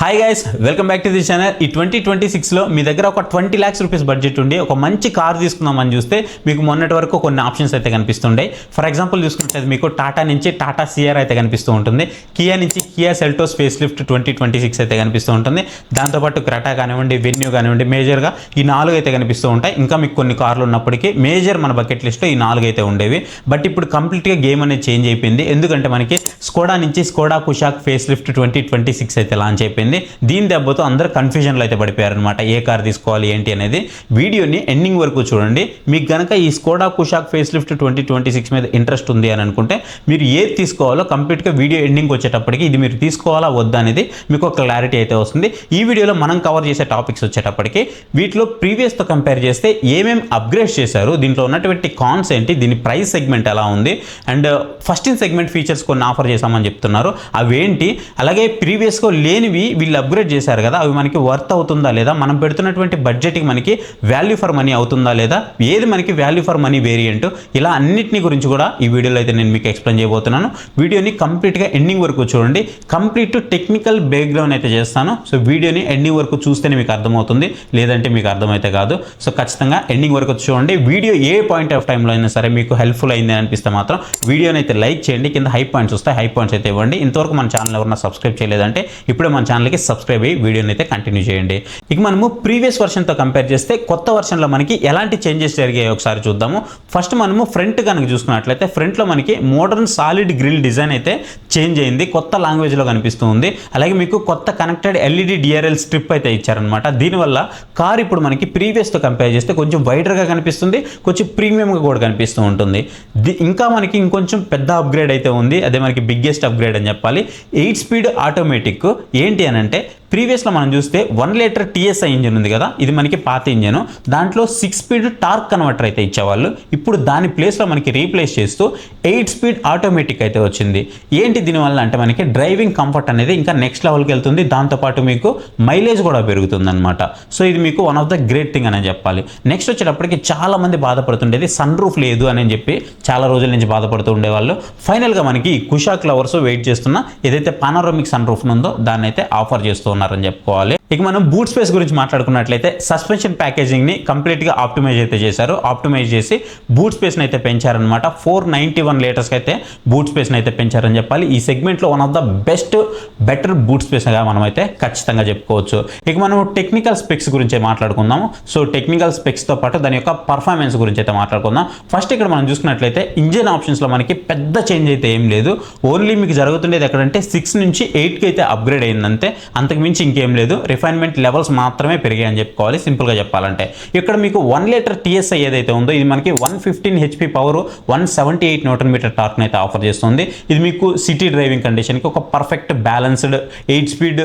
Hi guys, welcome back to the channel. ఈ 2026లో మీ దగ్గర ఒక 20 lakhs రూపీస్ బడ్జెట్ ఉండి ఒక మంచి కార్ తీసుకుందామని చూస్తే మీకు మొన్నటి వరకు కొన్ని ఆప్షన్స్ అయితే కనిపిస్తుండే. ఫర్ ఎగ్జాంపుల్ చూసుకుంటే మీకు టాటా నుంచి టాటా సిఆర్ అయితే కనిపిస్తూ ఉంటుంది, కియా నుంచి కియా సెల్టోస్ ఫేస్ లిఫ్ట్ 2026 అయితే కనిపిస్తూ ఉంటుంది. దాంతోపాటు క్రెటా కానివ్వండి, వెన్యూ కానివ్వండి, మేజర్గా ఈ 4 అయితే కనిపిస్తూ ఉంటాయి. ఇంకా మీకు కొన్ని కార్లు ఉన్నప్పటికీ మేజర్ మన బకెట్ లిస్ట్లో ఈ 4 అయితే ఉండేవి. బట్ ఇప్పుడు కంప్లీట్గా గేమ్ అనేది చేంజ్ అయిపోయింది. ఎందుకంటే మనకి స్కోడా నుంచి స్కోడా కుషాక్ ఫేస్ లిఫ్ట్ 2026 అయితే లాంచ్ అయిపోయింది. దీని దెబ్బతో అందరూ కన్ఫ్యూజన్లో అయితే పడిపోయారనమాట, ఏ కార్ తీసుకోవాలి ఏంటి అనేది. వీడియోని ఎండింగ్ వరకు చూడండి. మీకు కనుక ఈ స్కోడా కుషాక్ ఫేస్ లిఫ్ట్ 2026 మీద ఇంట్రెస్ట్ ఉంది అని అనుకుంటే మీరు ఏది తీసుకోవాలో కంప్లీట్గా వీడియో ఎండింగ్ వచ్చేటప్పటికి ఇది మీరు తీసుకోవాలా వద్దా అనేది మీకు ఒక క్లారిటీ అయితే వస్తుంది. ఈ వీడియోలో మనం కవర్ చేసే టాపిక్స్ వచ్చేటప్పటికి వీటిలో ప్రీవియస్తో కంపేర్ చేస్తే ఏమేమి అప్గ్రేడ్ చేశారు, దీంట్లో ఉన్నటువంటి కాన్స్ ఏంటి, దీని ప్రైస్ సెగ్మెంట్ ఎలా ఉంది, and first in segment features కొన్ని ఆఫర్ చేశామని చెప్తున్నారు, అవేంటి, అలాగే ప్రీవియస్గా లేనివి వీళ్ళు అప్గ్రేడ్ చేశారు కదా అవి మనకి వర్త్ అవుతుందా లేదా, మనం పెడుతున్నటువంటి బడ్జెట్కి మనకి వాల్యూ ఫర్ మనీ అవుతుందా లేదా, ఏది మనకి వాల్యూ ఫర్ మనీ వేరియంట్, ఇలా అన్నిటిని గురించి కూడా ఈ వీడియోలో అయితే నేను మీకు ఎక్స్ప్లెయిన్ చేయబోతున్నాను. వీడియోని కంప్లీట్గా ఎండింగ్ వరకు చూడండి. కంప్లీట్ టెక్నికల్ బ్యాక్గ్రౌండ్ అయితే చేస్తాను. సో వీడియోని ఎండింగ్ వరకు చూస్తేనే మీకు అర్థమవుతుంది, లేదంటే మీకు అర్థమైతే కాదు. సో ఖచ్చితంగా ఎండింగ్ వరకు చూడండి. వీడియో ఏ పాయింట్ ఆఫ్ టైంలో అయినా సరే మీకు హెల్ప్ఫుల్ అయింది అనిపిస్తే మాత్రం వీడియోని అయితే లైక్ చేయండి. కింద హై పాయింట్స్ వస్తాయి, హై పాయింట్స్ అయితే ఇవ్వండి. ఇంతవరకు మన ఛానల్ ఎవరైనా సబ్స్క్రైబ్ చేయలేదంటే ఇప్పుడే మన ఛానల్కి సబ్స్క్రైబ్ అయ్యి వీడియోని అయితే కంటిన్యూ చేయండి. ఇక మనము ప్రీవియస్ వర్షన్తో కంపేర్ చేస్తే కొత్త వర్షన్లో మనకి ఎలాంటి చేంజెస్ జరిగాయో ఒకసారి చూద్దాము. ఫస్ట్ మనము ఫ్రంట్ కనుక చూసుకున్నట్లయితే ఫ్రంట్లో మనకి మోడర్న్ సాలిడ్ గ్రిల్ డిజైన్ అయితే చేంజ్ అయింది, కొత్త లాంగ్వేజ్లో కనిపిస్తూ ఉంది. అలాగే మీకు కొత్త కనెక్టెడ్ ఎల్ఈడి డిఆర్ఎల్ స్ట్రిప్ అయితే ఇచ్చారనమాట. దీనివల్ల కార్ ఇప్పుడు మనకి ప్రీవియస్తో కంపేర్ చేస్తే కొంచెం వైడర్గా కనిపిస్తుంది, కొంచెం ప్రీమియంగా కూడా కనిపిస్తూ ఉంటుంది. ఇంకా మనకి ఇంకొంచెం పెద్ద అప్గ్రేడ్ అయితే ఉంది, అదే మనకి బిగ్గెస్ట్ అప్గ్రేడ్ అని చెప్పాలి. 8 స్పీడ్ ఆటోమేటిక్ ఏంటి అని అంటే ప్రీవియస్లో మనం చూస్తే 1 లీటర్ టీఎస్ఐ ఇంజిన్ ఉంది కదా, ఇది మనకి పాత ఇంజిన్, దాంట్లో 6 స్పీడ్ టార్క్ కన్వర్టర్ అయితే ఇచ్చేవాళ్ళు. ఇప్పుడు దాని ప్లేస్లో మనకి రీప్లేస్ చేస్తూ 8 స్పీడ్ ఆటోమేటిక్ అయితే వచ్చింది. ఏంటి దీనివల్ల అంటే మనకి డ్రైవింగ్ కంఫర్ట్ అనేది ఇంకా నెక్స్ట్ లెవెల్కి వెళ్తుంది, దాంతోపాటు మీకు మైలేజ్ కూడా పెరుగుతుంది అనమాట. సో ఇది మీకు one of the great thing అని చెప్పాలి. నెక్స్ట్ వచ్చేటప్పటికి చాలా మంది బాధపడుతుండేది సన్ రూఫ్ లేదు అని చెప్పి చాలా రోజుల నుంచి బాధపడుతూ ఉండేవాళ్ళు. ఫైనల్గా మనకి కుషాక్ లవర్స్ వెయిట్ చేస్తున్న ఏదైతే పానోరమిక్ సన్ రూఫ్ ఉందో దాన్ని అయితే ఆఫర్ చేస్తున్నారు అని చెప్పుకోవాలి. ఇక మనం బూట్ స్పేస్ గురించి మాట్లాడుకున్నట్లయితే సస్పెన్షన్ ప్యాకేజింగ్ ని కంప్లీట్ గా ఆప్టిమైజ్ అయితే చేశారు. ఆప్టిమైజ్ చేసి బూట్ స్పేస్ ని అయితే పెంచారనమాట. 491 లీటర్స్ అయితే బూట్ స్పేస్ ని అయితే పెంచారని చెప్పాలి. ఈ సెగ్మెంట్ లో one of the better boot space గా మనం అయితే ఖచ్చితంగా చెప్పుకోవచ్చు. ఇక మనం టెక్నికల్ స్పెక్స్ గురించి మాట్లాడుకుందాము. సో టెక్నికల్ స్పెక్స్ తో పాటు దాని యొక్క పర్ఫార్మెన్స్ గురించి అయితే మాట్లాడుకుందాం. ఫస్ట్ ఇక్కడ మనం చూసుకున్నట్లయితే ఇంజిన్ ఆప్షన్స్ లో మనకి పెద్ద చేంజ్ అయితే ఏం లేదు. ఓన్లీ మీకు జరుగుతుండేది ఎక్కడంటే 6 నుంచి 8కి అయితే అప్గ్రేడ్ అయిందంతే, అంతకు మించి ఇంకేం లేదు. రిఫైన్మెంట్ లెవెల్స్ మాత్రమే పెరిగాయని చెప్పుకోవాలి సింపుల్గా చెప్పాలంటే. ఇక్కడ మీకు 1 లీటర్ టీఎస్ఐ ఏదైతే ఉందో ఇది మనకి 115 హెచ్పి పవర్ 178 న్యూటన్ మీటర్ టార్క్ని అయితే ఆఫర్ చేస్తుంది. ఇది మీకు సిటీ డ్రైవింగ్ కండిషన్కి ఒక పర్ఫెక్ట్ బ్యాలెన్స్డ్ 8 స్పీడ్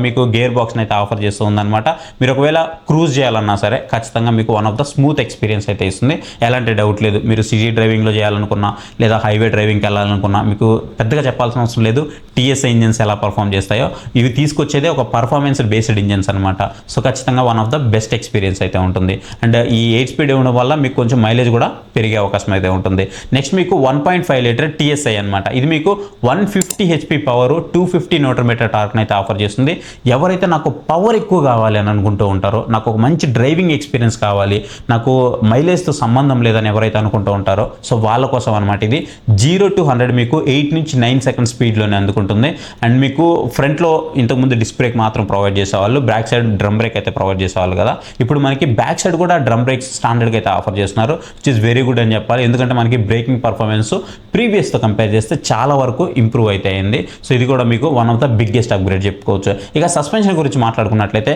మీకు గేర్ బాక్స్ని అయితే ఆఫర్ చేస్తుంది అనమాట. మీరు ఒకవేళ క్రూజ్ చేయాలన్నా సరే ఖచ్చితంగా మీకు one of the smooth experience అయితే ఇస్తుంది, ఎలాంటి డౌట్ లేదు. మీరు సిటీ డ్రైవింగ్లో చేయాలనుకున్నా లేదా హైవే డ్రైవింగ్కి వెళ్ళాలనుకున్నా మీకు పెద్దగా చెప్పాల్సిన అవసరం లేదు. టీఎస్ఐ ఇంజిన్స్ ఎలా పర్ఫామ్ చేస్తాయో ఇవి తీసుకొచ్చేదే ఒక పర్ఫార్మెన్స్ బేస్డ్ ఇంజిన్స్ అనమాట. సో ఖచ్చితంగా one of the best experience అయితే ఉంటుంది. అండ్ ఈ 8 స్పీడ్ ఇవ్వడం వల్ల మీకు కొంచెం మైలేజ్ కూడా పెరిగే అవకాశం అయితే ఉంటుంది. నెక్స్ట్ మీకు 1.5 లీటర్ టీఎస్ఐ అనమాట. ఇది మీకు 150 హెచ్పి పవర్ 250 న్యూటన్ మీటర్ టార్క్ని అయితే ఆఫర్ చేస్తుంది. ఎవరైతే నాకు పవర్ ఎక్కువ కావాలి అని అనుకుంటూ ఉంటారో, నాకు ఒక మంచి డ్రైవింగ్ ఎక్స్పీరియన్స్ కావాలి, నాకు మైలేజ్తో సంబంధం లేదని ఎవరైతే అనుకుంటూ ఉంటారో సో వాళ్ళ కోసం అనమాట. ఇది 0 to 100 మీకు 8 నుంచి 9 సెకండ్ స్పీడ్లోనే అందుకుంటుంది. అండ్ మీకు ఫ్రంట్లో ఇంతకుముందు డిస్క్ బ్రేక్ మాత్రం ప్రొవైడ్ చేసేవాళ్ళు, బ్యాక్ సైడ్ డ్రమ్ బ్రేక్ అయితే ప్రొవైడ్ చేసేవాళ్ళు కదా, ఇప్పుడు మనకి బ్యాక్ సైడ్ కూడా డ్రమ్ బ్రేక్స్ స్టాండర్డ్గా అయితే ఆఫర్ చేస్తున్నారు, విచ్ ఇస్ వెరీ గుడ్ అని చెప్పాలి. ఎందుకంటే మనకి బ్రేకింగ్ పర్ఫార్మెన్స్ ప్రీవియస్తో కంపేర్ చేస్తే చాలా వరకు ఇంప్రూవ్ అయితే అయింది. సో ఇది కూడా మీకు one of the biggest upgrade చెప్పుకోవచ్చు. ఇక సస్పెన్షన్ గురించి మాట్లాడుకున్నట్లయితే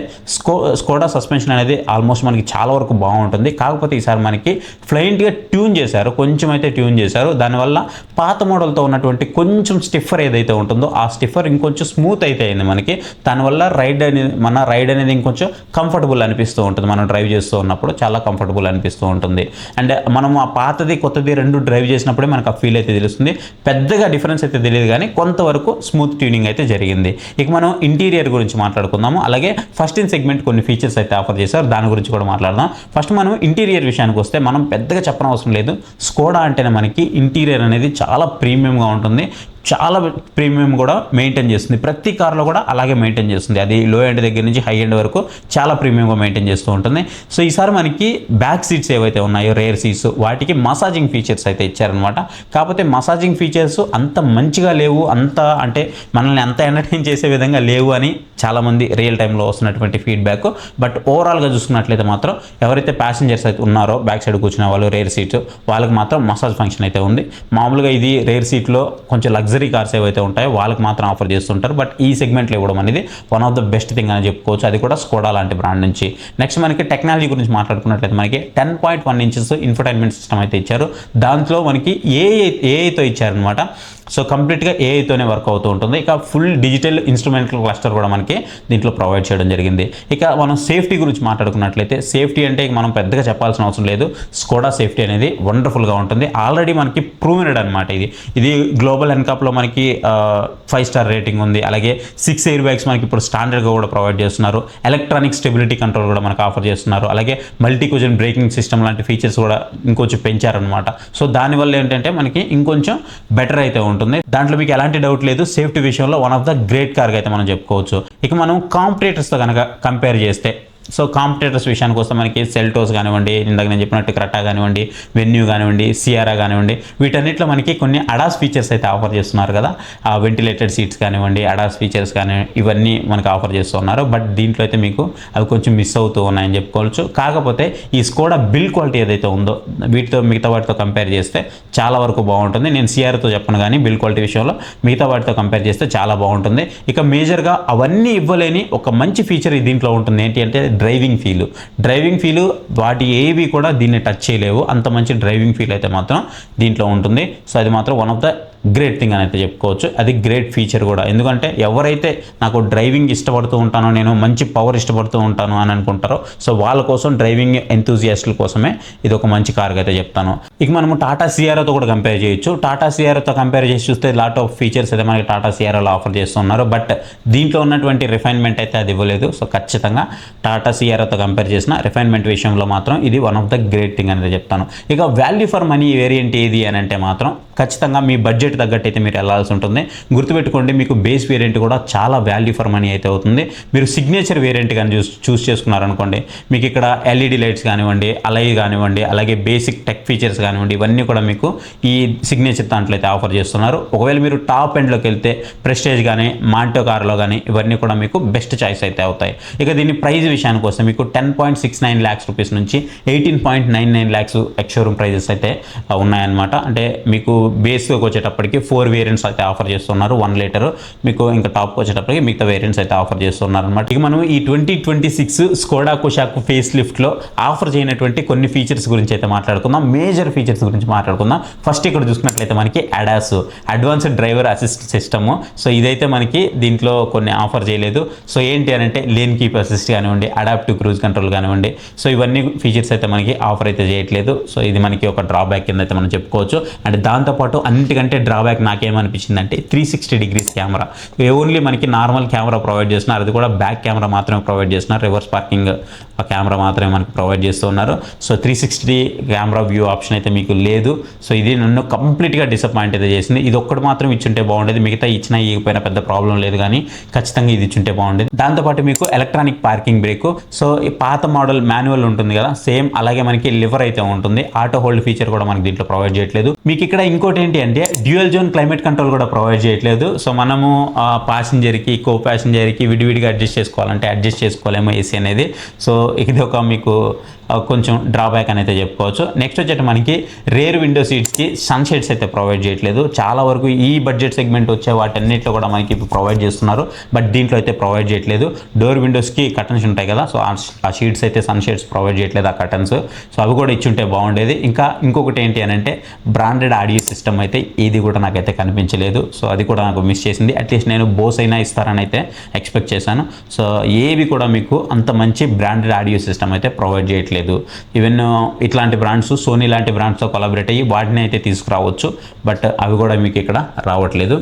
స్కోడా సస్పెన్షన్ అనేది ఆల్మోస్ట్ మనకి చాలా వరకు బాగుంటుంది. కాకపోతే ఈసారి మనకి ఫ్లైంట్గా ట్యూన్ చేశారు, కొంచెం అయితే ట్యూన్ చేశారు. దానివల్ల పాత మోడల్తో ఉన్నటువంటి కొంచెం స్టిఫర్ ఏదైతే ఉంటుందో ఆ స్టిఫర్ ఇంకొంచెం స్మూత్ అయితే అయింది మనకి. దానివల్ల మన రైడ్ అనేది ఇంకొంచెం కంఫర్టబుల్ అనిపిస్తూ ఉంటుంది. మనం డ్రైవ్ చేస్తూ ఉన్నప్పుడు చాలా కంఫర్టబుల్ అనిపిస్తూ ఉంటుంది. అండ్ మనం ఆ పాతది కొత్తది రెండు డ్రైవ్ చేసినప్పుడే మనకు ఆ ఫీల్ అయితే తెలుస్తుంది. పెద్దగా డిఫరెన్స్ అయితే తెలియదు కానీ కొంతవరకు స్మూత్ ట్యూనింగ్ అయితే జరిగింది. ఇక మనం ఇంటీరియర్ గురించి మాట్లాడుకుందాము. అలాగే ఫస్ట్ ఇన్ సెగ్మెంట్ కొన్ని ఫీచర్స్ అయితే ఆఫర్ చేశారు, దాని గురించి కూడా మాట్లాడదాం. ఫస్ట్ మనం ఇంటీరియర్ విషయానికి వస్తే మనం పెద్దగా చెప్పనవసరం లేదు. స్కోడా అంటేనే మనకి ఇంటీరియర్ అనేది చాలా ప్రీమియంగా ఉంటుంది. చాలా ప్రీమియం కూడా మెయింటైన్ చేస్తుంది. ప్రతి కార్లో కూడా అలాగే మెయింటైన్ చేస్తుంది. అది లో ఎండ్ దగ్గర నుంచి హై ఎండ్ వరకు చాలా ప్రీమియంగా మెయింటైన్ చేస్తూ ఉంటుంది. సో ఈసారి మనకి బ్యాక్ సీట్స్ ఏవైతే ఉన్నాయో రేర్ సీట్స్ వాటికి మసాజింగ్ ఫీచర్స్ అయితే ఇచ్చారనమాట. కాకపోతే మసాజింగ్ ఫీచర్స్ అంత మంచిగా లేవు, అంత అంటే మనల్ని అంత ఎంటర్టైన్ చేసే విధంగా లేవు అని చాలామంది రియల్ టైంలో వస్తున్నటువంటి ఫీడ్బ్యాక్. బట్ ఓవరాల్గా చూసుకున్నట్లయితే మాత్రం ఎవరైతే ప్యాసింజర్స్ అయితే ఉన్నారో బ్యాక్ సైడ్ కూర్చున్న వాళ్ళు రేర్ సీట్స్ వాళ్ళకి మాత్రం మసాజ్ ఫంక్షన్ అయితే ఉంది. మామూలుగా ఇది రేర్ సీట్లో కొంచెం లగ్జరీ కార్స్ ఏవైతే ఉంటాయో వాళ్ళకి మాత్రం ఆఫర్ చేస్తుంటారు. బట్ ఈ సెగ్మెంట్లో ఇవ్వడం అనేది one of the best thing అని చెప్పుకోవచ్చు. అది కూడా స్కోడా లాంటి బ్రాండ్ నుంచి. నెక్స్ట్ మనకి టెక్నాలజీ గురించి మాట్లాడుకున్నట్లయితే మనకి 10.1 ఇంచెస్ ఇన్ఫర్టైన్మెంట్ సిస్టమ్ అయితే ఇచ్చారు. దాంట్లో మనకి ఏఐతో ఇచ్చారనమాట. సో కంప్లీట్గా ఏఐతోనే వర్క్ అవుతూ ఉంటుంది. ఇక ఫుల్ డిజిటల్ ఇన్స్ట్రుమెంటల్ క్లస్టర్ కూడా మనకి దీంట్లో ప్రొవైడ్ చేయడం జరిగింది. ఇక మనం సేఫ్టీ గురించి మాట్లాడుకున్నట్లయితే సేఫ్టీ అంటే మనం పెద్దగా చెప్పాల్సిన అవసరం లేదు. స్కోడా సేఫ్టీ అనేది వండర్ఫుల్గా ఉంటుంది. ఆల్రెడీ మనకి ప్రూవెనెడ్ అనమాట. ఇది గ్లోబల్ ఎన్కాప్లో మనకి 5 స్టార్ రేటింగ్ ఉంది. అలాగే 6 ఎయిర్ బ్యాగ్స్ మనకి ఇప్పుడు స్టాండర్డ్గా కూడా ప్రొవైడ్ చేస్తున్నారు. ఎలక్ట్రానిక్ స్టెబిలిటీ కంట్రోల్ కూడా మనకు ఆఫర్ చేస్తున్నారు. అలాగే మల్టీ కుజన్ బ్రేకింగ్ సిస్టమ్ లాంటి ఫీచర్స్ కూడా ఇంకొంచెం పెంచారనమాట. సో దానివల్ల ఏంటంటే మనకి ఇంకొంచెం బెటర్ అయితే ఉంటుంది. దాంట్లో మీకు ఎలాంటి డౌట్ లేదు. సేఫ్టీ విషయంలో వన్ ఆఫ్ ద గ్రేట్ కార్గా అయితే మనం చెప్పుకోవచ్చు. ఇక మనం కాంపిటేటర్స్తో కనుక కంపేర్ చేస్తే, సో కాంపిటేటర్స్ విషయానికి వస్తే మనకి సెల్టోస్ కానివ్వండి, ఇందాక నేను చెప్పినట్టు క్రెటా కానివ్వండి, వెన్యూ కానివ్వండి, సియారా కానివ్వండి, వీటన్నిటిలో మనకి కొన్ని అడాస్ ఫీచర్స్ అయితే ఆఫర్ చేస్తున్నారు కదా. ఆ వెంటిలేటెడ్ సీట్స్ కానివ్వండి, అడాస్ ఫీచర్స్ కానీ ఇవన్నీ మనకు ఆఫర్ చేస్తున్నారు. బట్ దీంట్లో అయితే మీకు అవి కొంచెం మిస్ అవుతూ ఉన్నాయని చెప్పుకోవచ్చు. కాకపోతే ఈ స్కోడా బిల్ క్వాలిటీ ఏదైతే ఉందో వీటితో మిగతా వాటితో కంపేర్ చేస్తే చాలా వరకు బాగుంటుంది. నేను సిఆర్తో చెప్పను కానీ బిల్ క్వాలిటీ విషయంలో మిగతా వాటితో కంపేర్ చేస్తే చాలా బాగుంటుంది. ఇక మేజర్గా అవన్నీ ఇవ్వలేని ఒక మంచి ఫీచర్ దీంట్లో ఉంటుంది. ఏంటి అంటే డ్రైవింగ్ ఫీలు వాటి ఏవి కూడా దీన్ని టచ్ చేయలేవు. అంత మంచి డ్రైవింగ్ ఫీల్ అయితే మాత్రం దీంట్లో ఉంటుంది. సో అది మాత్రం one of the great thing అని అయితే చెప్పుకోవచ్చు. అది గ్రేట్ ఫీచర్ కూడా. ఎందుకంటే ఎవరైతే నాకు డ్రైవింగ్ ఇష్టపడుతూ ఉంటానో, నేను మంచి పవర్ ఇష్టపడుతూ ఉంటాను అని అనుకుంటారో, సో వాళ్ళ కోసం డ్రైవింగ్ ఎంతూజియాస్టుల కోసమే ఇది ఒక మంచి కార్గా అయితే చెప్తాను. ఇక మనము టాటా సియారాతో కూడా కంపేర్ చేయొచ్చు. టాటా సియారాతో కంపేర్ చేసి చూస్తే లాట్ ఆఫ్ ఫీచర్స్ అయితే మనకి టాటా సియారాలో ఆఫర్ చేస్తున్నారు. బట్ దీంట్లో ఉన్నటువంటి రిఫైన్మెంట్ అయితే అది ఇవ్వలేదు. సో ఖచ్చితంగా టాటా సియారాతో కంపేర్ చేసిన రిఫైన్మెంట్ విషయంలో మాత్రం ఇది one of the great thing అనేది చెప్తాను. ఇక వాల్యూ ఫర్ మనీ వేరియంట్ ఏది అని అంటే మాత్రం ఖచ్చితంగా మీ బడ్జెట్ తగ్గట్టు అయితే మీరు వెళ్ళాల్సి ఉంటుంది. గుర్తుపెట్టుకోండి, మీకు బేస్ వేరియంట్ కూడా చాలా వాల్యూ ఫర్ మనీ అయితే అవుతుంది. మీరు సిగ్నేచర్ వేరియంట్ కానీ చూస్ చేసుకున్నారనుకోండి, మీకు ఇక్కడ ఎల్ఈడి లైట్స్ కానివ్వండి, అలై కానివ్వండి, అలాగే బేసిక్ టెక్ ఫీచర్స్ కానివ్వండి, ఇవన్నీ కూడా మీకు ఈ సిగ్నేచర్ దాంట్లో అయితే ఆఫర్ చేస్తున్నారు. ఒకవేళ మీరు టాప్ ఎండ్లోకి వెళ్తే ప్రెస్టేజ్ కానీ మాంటో కార్లో కానీ ఇవన్నీ కూడా మీకు బెస్ట్ చాయిస్ అయితే అవుతాయి. ఇక దీని ప్రైస్ విషయానికి వస్తే మీకు 10.69 lakhs రూపీస్ నుంచి 18.99 lakhs ఎక్స్షోరూమ్ ప్రైజెస్ అయితే ఉన్నాయన్నమాట. అంటే మీకు బేస్కి వచ్చేటప్పటికి 4 వేరియంట్స్ అయితే ఆఫర్ చేస్తున్నారు. 1 లీటర్ మీకు ఇంకా టాప్కి వచ్చేటప్పటికి మిగతా వేరియంట్స్ అయితే ఆఫర్ చేస్తున్నారు అనమాట. ఇక మనం ఈ 2026 స్కోడా కుషాక్ ఫేస్ లిఫ్ట్లో ఆఫర్ చేయనటువంటి కొన్ని ఫీచర్స్ గురించి అయితే మాట్లాడుకుందాం. మేజర్ ఫీచర్స్ గురించి మాట్లాడుకుందాం. ఫస్ట్ ఇక్కడ చూసుకున్నట్లయితే మనకి ADAS advanced driver assist system. So ఇదైతే మనకి దీంట్లో కొన్ని ఆఫర్ చేయలేదు. సో ఏంటి అని అంటే లేన్ కీప్ అసిస్ట్ కానివ్వండి, అడాప్టివ్ క్రూజ్ కంట్రోల్ కానివ్వండి, సో ఇవన్నీ ఫీచర్స్ అయితే మనకి ఆఫర్ అయితే చేయట్లేదు. సో ఇది మనకి ఒక డ్రాబ్యాక్ కింద అయితే మనం చెప్పుకోవచ్చు. అంటే దాంతోపాటు అన్నిటికంటే డ్రాబ్యాక్ నాకేమనిపించింది అంటే 360 degrees కెమెరా. ఓన్లీ మనకి నార్మల్ కెమెరా ప్రొవైడ్ చేస్తున్నారు. అది కూడా బ్యాక్ కెమెరా మాత్రమే ప్రొవైడ్ చేస్తున్నారు. రివర్స్ పార్కింగ్ ఆ కెమెరా మాత్రమే మనకి ప్రొవైడ్ చేస్తున్నారు. సో 360 కెమెరా వ్యూ ఆప్షన్ అయితే మీకు లేదు. సో ఇది నన్ను కంప్లీట్గా డిసప్పాయింట్ అయితే చేసింది. ఇది ఒక్కటి మాత్రం ఇచ్చుంటే బాగుండేది. మిగతా ఇచ్చినా ఇవ్వకపోయినా పెద్ద ప్రాబ్లం లేదు, కానీ ఖచ్చితంగా ఇది ఇచ్చుంటే బాగుండేది. దాంతోపాటు మీకు ఎలక్ట్రానిక్ పార్కింగ్ బ్రేక్. సో ఈ పాత మోడల్ మాన్యువల్ ఉంటుంది కదా, సేమ్ అలాగే మనకి లివర్ అయితే ఉంటుంది. ఆటో హోల్డ్ ఫీచర్ కూడా మనకి దీంట్లో ప్రొవైడ్ చేయట్లేదు. మీకు ఇక్కడ ఇంకోటి ఏంటి అంటే డ్యూయల్ జోన్ క్లైమేట్ కంట్రోల్ కూడా ప్రొవైడ్ చేయట్లేదు. సో మనము ప్యాసింజర్కి కో ప్యాసింజర్కి విడివిడిగా అడ్జస్ట్ చేసుకోవాలంటే అడ్జస్ట్ చేసుకోలేమో ఏసీ అనేది. సో ఇది ఒక మీకు కొంచెం డ్రాబ్యాక్ అని అయితే చెప్పుకోవచ్చు. నెక్స్ట్ వచ్చేట మనకి రేర్ విండో సీట్స్కి సన్ షేడ్స్ అయితే ప్రొవైడ్ చేయట్లేదు. చాలా వరకు ఈ బడ్జెట్ సెగ్మెంట్ వచ్చే వాటన్నిటిలో కూడా మనకి ప్రొవైడ్ చేస్తున్నారు, బట్ దీంట్లో అయితే ప్రొవైడ్ చేయట్లేదు. డోర్ విండోస్కి కర్టన్స్ ఉంటాయి కదా, సో ఆ షీట్స్ అయితే సన్ షేడ్స్ ప్రొవైడ్ చేయట్లేదు, ఆ కర్టన్స్. సో అవి కూడా ఇచ్చుంటే బాగుండేది. ఇంకా ఇంకొకటి ఏంటి అని అంటే బ్రాండెడ్ ఆడియో సిస్టమ్ అయితే ఇది కూడా నాకైతే కనిపించలేదు. సో అది కూడా నాకు మిస్ చేసింది. అట్లీస్ట్ నేను బోస్ అయినా ఇస్తారని అయితే ఎక్స్పెక్ట్ చేశాను. సో ఏవి కూడా మీకు అంత మంచి బ్రాండెడ్ ఆడియో సిస్టమ్ అయితే ప్రొవైడ్ చేయట్లేదు. ఈవెన్ ఇట్లాంటి బ్రాండ్స్ సోనీ లాంటి బ్రాండ్స్తో కొలాబరేట్ అయ్యి వాటిని అయితే తీసుకురావచ్చు, బట్ అవి కూడా మీకు ఇక్కడ రావట్లేదు.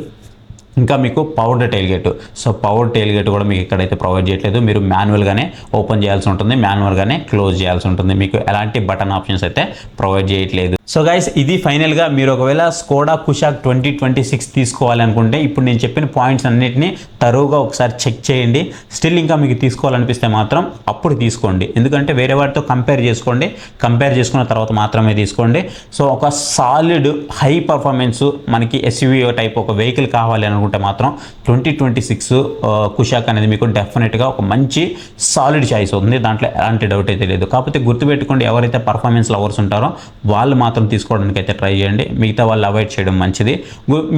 ఇంకా మీకు powered tile gate. So power tile gate కూడా మీకు ఇక్కడైతే ప్రొవైడ్ చేయట్లేదు. మీరు మాన్యువల్గానే ఓపెన్ చేయాల్సి ఉంటుంది, మాన్యువల్గానే క్లోజ్ చేయాల్సి ఉంటుంది. మీకు ఎలాంటి బటన్ ఆప్షన్స్ అయితే ప్రొవైడ్ చేయట్లేదు. సో గైస్ ఇది ఫైనల్గా మీరు ఒకవేళ స్కోడా కుషాక్ 2026 తీసుకోవాలి అనుకుంటే ఇప్పుడు నేను చెప్పిన పాయింట్స్ అన్నిటిని తరువుగా ఒకసారి చెక్ చేయండి. స్టిల్ ఇంకా మీకు తీసుకోవాలనిపిస్తే మాత్రం అప్పుడు తీసుకోండి, ఎందుకంటే వేరే వాటితో కంపేర్ చేసుకోండి, కంపేర్ చేసుకున్న తర్వాత మాత్రమే తీసుకోండి. సో ఒక సాలిడ్ హై పర్ఫార్మెన్స్ మనకి ఎస్యూవీ టైప్ ఒక వెహికల్ కావాలి అనుకుంటే మాత్రం 2026 కుషాక్ అనేది మీకు డెఫినెట్గా ఒక మంచి సాలిడ్ చాయిస్ అవుతుంది, దాంట్లో ఎలాంటి డౌట్ అయితే లేదు. కాకపోతే గుర్తుపెట్టుకోండి, ఎవరైతే పర్ఫార్మెన్స్ లవర్స్ ఉంటారో వాళ్ళు మాత్రం తీసుకోవడానికి అయితే ట్రై చేయండి, మిగతా వాళ్ళు అవాయిడ్ చేయడం మంచిది.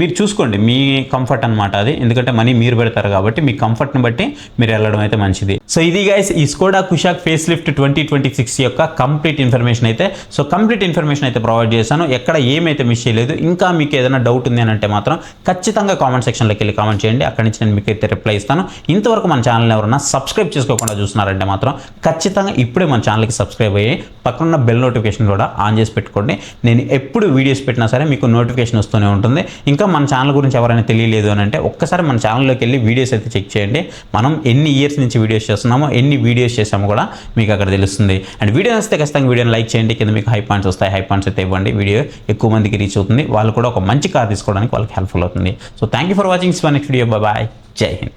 మీరు చూసుకోండి, మీ కంఫర్ట్ అనమాట అది, ఎందుకంటే మనీ మీరు పెడతారు కాబట్టి మీ కంఫర్ట్ని బట్టి మీరు వెళ్ళడం అయితే మంచిది. సో ఇది గైస్ ఈ స్కోడా కుషాక్ ఫేస్ లిఫ్ట్ 2026 యొక్క కంప్లీట్ ఇన్ఫర్మేషన్ అయితే. సో కంప్లీట్ ఇన్ఫర్మేషన్ అయితే ప్రొవైడ్ చేశాను, ఎక్కడ ఏమైతే మిస్ చేయలేదు. ఇంకా మీకు ఏదైనా డౌట్ ఉంది అని అంటే మాత్రం ఖచ్చితంగా కామెంట్ సెక్షన్లోకి వెళ్ళి కామెంట్ చేయండి, అక్కడి నుంచి నేను మీకు అయితే రిప్లై ఇస్తాను. ఇంతవరకు మన ఛానల్ ఎవరైనా సబ్స్క్రైబ్ చేసుకోకుండా చూస్తున్నారంటే మాత్రం ఖచ్చితంగా ఇప్పుడే మన ఛానల్కి సబ్స్క్రైబ్ అయ్యి పక్కన బెల్ నోటిఫికేషన్ కూడా ఆన్ చేసి పెట్టుకోండి. నేను ఎప్పుడు వీడియోస్ పెట్టినా సరే మీకు నోటిఫికేషన్ వస్తూనే ఉంటుంది. ఇంకా మన ఛానల్ గురించి ఎవరైనా తెలియలేదు అని అంటే ఒక్కసారి మన ఛానల్లోకి వెళ్ళి వీడియోస్ అయితే చెక్ చేయండి. మనం ఎన్ని ఇయర్స్ నుంచి వీడియోస్ చేస్తున్నామో, ఎన్ని వీడియోస్ చేసామో కూడా మీకు అక్కడ తెలుస్తుంది. అండ్ వీడియో వస్తే ఖచ్చితంగా వీడియోని లైక్ చేయండి, కింద మీకు హై పాయింట్స్ వస్తాయి, హై పాయింట్స్ అయితే ఇవ్వండి. వీడియో ఎక్కువ మందికి రీచ్ అవుతుంది, వాళ్ళు కూడా ఒక మంచి కార్ తీసుకోవడానికి వాళ్ళకి హెల్ప్ఫుల్ అవుతుంది. So thank you for watching. Next video, bye, Jai Hind.